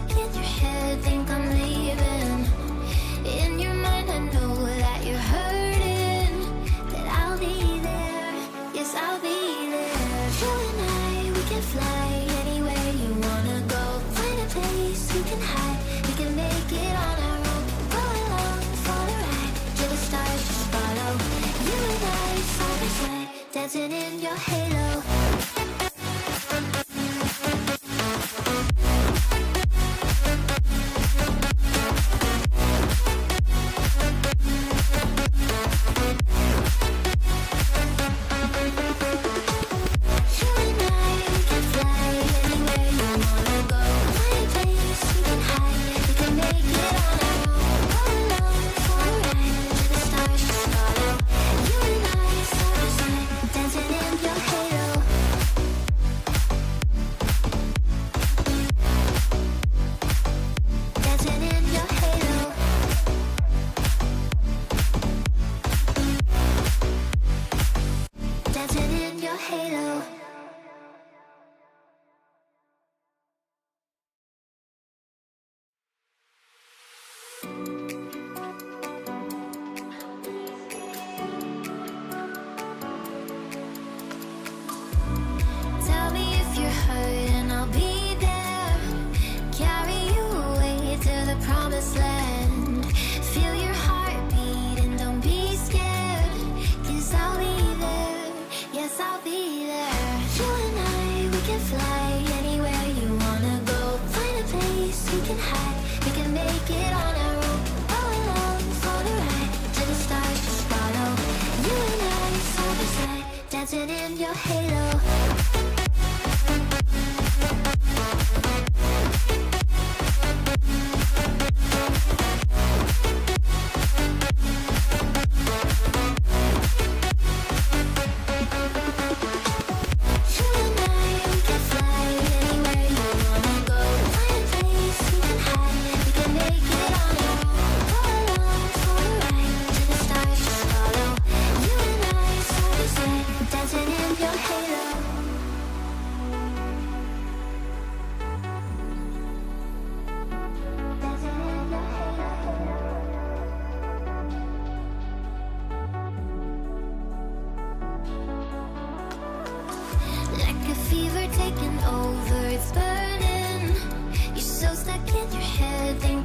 stuck in your head, think I'm leaving. In your mind I know that you're hurting, that I'll be there, yes I'll be there. You and I, we can fly anywhere you wanna go. Find a place we can hide, we can make it on our own. Go along for the ride, till the stars just follow. You and I, side by side, dancing in your halo. Promised land. Feel your heartbeat and don't be scared, 'cause I'll be there, yes I'll be there. You and I, we can fly anywhere you wanna go. Find a place we can hide, we can make it on our own. Go along for the ride, till the stars just follow. You and I, side by side, dancing in your halo. Taking over, it's burning. You're so stuck in your head, think